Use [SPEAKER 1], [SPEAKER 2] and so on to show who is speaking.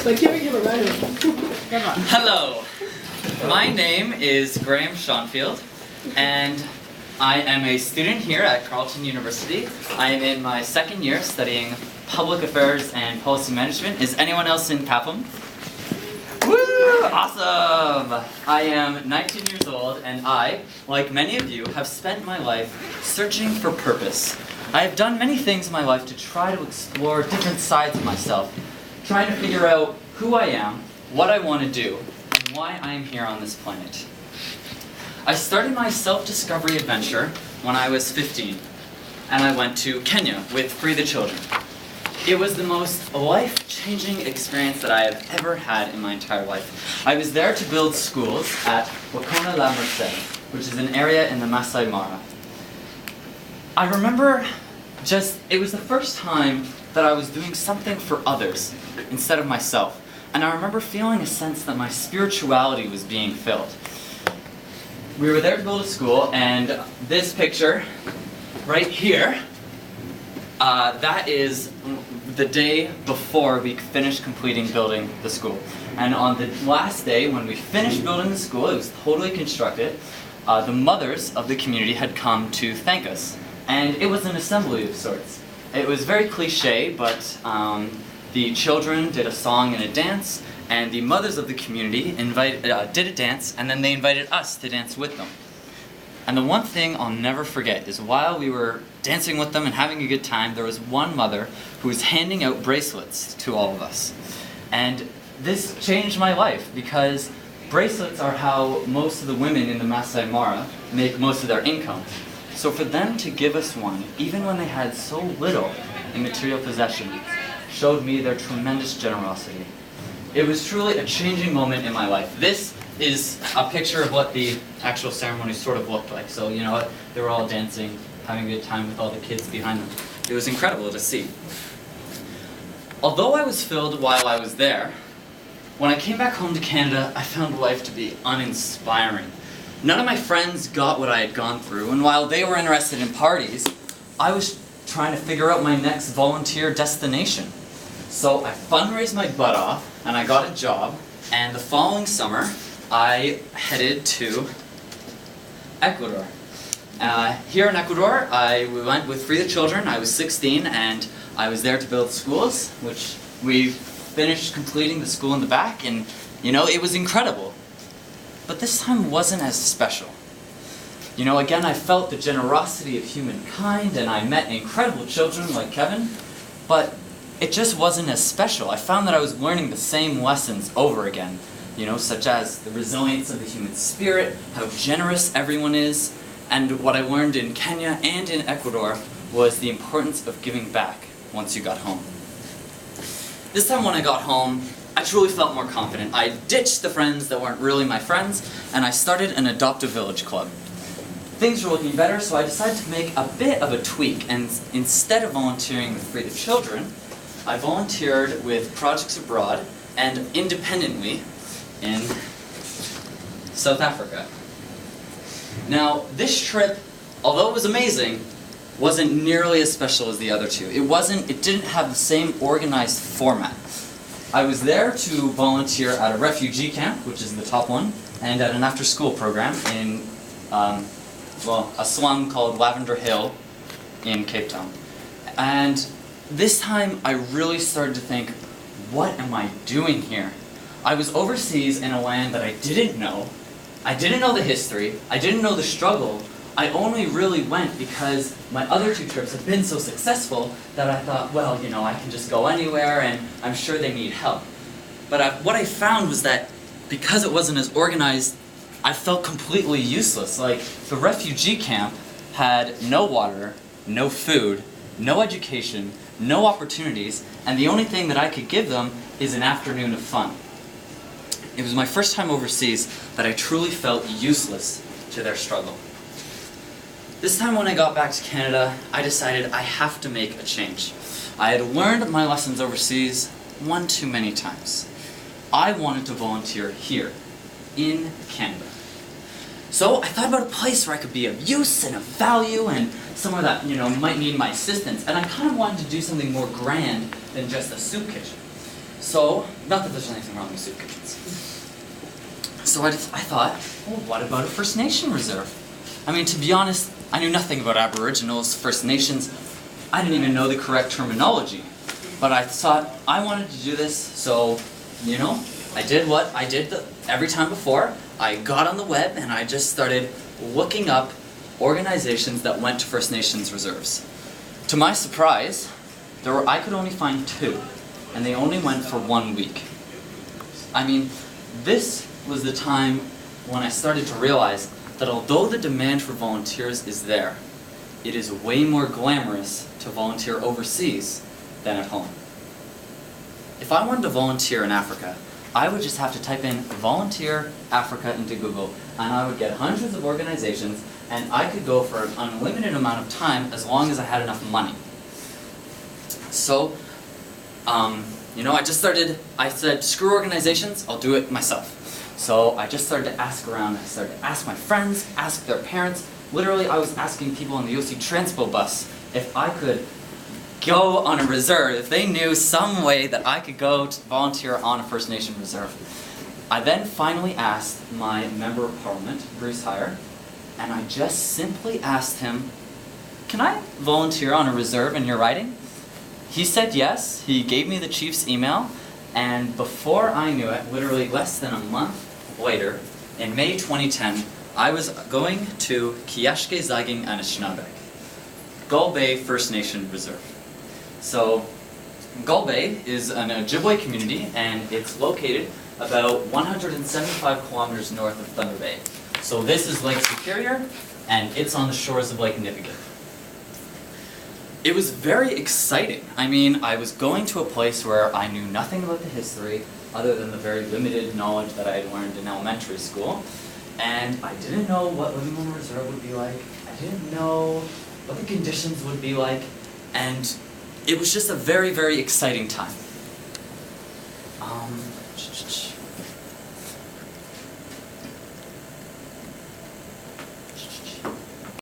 [SPEAKER 1] Like giving him a ride.
[SPEAKER 2] Hello, my name is Graham Shonfield, and I am a student here at Carleton University. I am in my second year studying public affairs and policy management. Is anyone else in Papham? Woo! Awesome! I am 19 years old, and I, like many of you, have spent my life searching for purpose. I have done many things in my life to try to explore different sides of myself, trying to figure out who I am, what I want to do, and why I am here on this planet. I started my self-discovery adventure when I was 15, and I went to Kenya with Free the Children. It was the most life-changing experience that I have ever had in my entire life. I was there to build schools at Wakona La Merced, which is an area in the Masai Mara. I remember it was the first time that I was doing something for others instead of myself. And I remember feeling a sense that my spirituality was being filled. We were there to build a school, and this picture right here, that is the day before we finished completing building the school. And on the last day, when we finished building the school, it was totally constructed, the mothers of the community had come to thank us. And it was an assembly of sorts. It was very cliche, but the children did a song and a dance, and the mothers of the community did a dance, and then they invited us to dance with them. And the one thing I'll never forget is while we were dancing with them and having a good time, there was one mother who was handing out bracelets to all of us. And this changed my life because bracelets are how most of the women in the Masai Mara make most of their income. So for them to give us one, even when they had so little in material possession, showed me their tremendous generosity. It was truly a changing moment in my life. This is a picture of what the actual ceremony sort of looked like. So, you know, they were all dancing, having a good time with all the kids behind them. It was incredible to see. Although I was filled while I was there, when I came back home to Canada, I found life to be uninspiring. None of my friends got what I had gone through, and while they were interested in parties, I was trying to figure out my next volunteer destination. So I fundraised my butt off, and I got a job, and the following summer, I headed to Ecuador. Here in Ecuador, we went with Free the Children. I was 16, and I was there to build schools, which we finished completing the school in the back, and you know, it was incredible. But this time wasn't as special. You know, again, I felt the generosity of humankind, and I met incredible children like Kevin, but it just wasn't as special. I found that I was learning the same lessons over again, you know, such as the resilience of the human spirit, how generous everyone is, and what I learned in Kenya and in Ecuador was the importance of giving back once you got home. This time when I got home, I truly felt more confident. I ditched the friends that weren't really my friends, and I started an Adopt a Village club. Things were looking better, so I decided to make a bit of a tweak, and instead of volunteering with Free the Children, I volunteered with Projects Abroad and independently in South Africa. Now, this trip, although it was amazing, wasn't nearly as special as the other two. It didn't have the same organized format. I was there to volunteer at a refugee camp, which is the top one, and at an after-school program in, a slum called Lavender Hill in Cape Town. And this time, I really started to think, what am I doing here? I was overseas in a land that I didn't know. I didn't know the history. I didn't know the struggle. I only really went because my other two trips have been so successful that I thought, well, you know, I can just go anywhere and I'm sure they need help. But what I found was that because it wasn't as organized, I felt completely useless. Like, the refugee camp had no water, no food, no education, no opportunities, and the only thing that I could give them is an afternoon of fun. It was my first time overseas that I truly felt useless to their struggle. This time when I got back to Canada, I decided I have to make a change. I had learned my lessons overseas one too many times. I wanted to volunteer here, in Canada. So I thought about a place where I could be of use and of value and somewhere that, might need my assistance. And I kind of wanted to do something more grand than just a soup kitchen. So, not that there's anything wrong with soup kitchens. So I thought, well, what about a First Nation reserve? I mean, to be honest, I knew nothing about Aboriginals, First Nations. I didn't even know the correct terminology. But I thought I wanted to do this, so, I did what I did every time before. I got on the web and I just started looking up organizations that went to First Nations reserves. To my surprise, I could only find 2, and they only went for 1 week. I mean, this was the time when I started to realize that although the demand for volunteers is there, it is way more glamorous to volunteer overseas than at home. If I wanted to volunteer in Africa, I would just have to type in volunteer Africa into Google, and I would get hundreds of organizations, and I could go for an unlimited amount of time as long as I had enough money. So, I said, screw organizations, I'll do it myself. So I just started to ask around, I started to ask my friends, ask their parents. Literally, I was asking people on the OC Transpo bus if I could go on a reserve, if they knew some way that I could go to volunteer on a First Nation reserve. I then finally asked my Member of Parliament, Bruce Heyer, and I just simply asked him, can I volunteer on a reserve in your riding? He said yes, he gave me the chief's email, and before I knew it, literally less than a month later, in May 2010, I was going to Kiashke Zaging Anishinaabe, Gull Bay First Nation Reserve. So, Gull Bay is an Ojibwe community, and it's located about 175 kilometers north of Thunder Bay. So this is Lake Superior, and it's on the shores of Lake Nipigon. It was very exciting. I mean, I was going to a place where I knew nothing about the history, other than the very limited knowledge that I had learned in elementary school, and I didn't know what living on a reserve would be like. I didn't know what the conditions would be like, and it was just a very, very exciting time.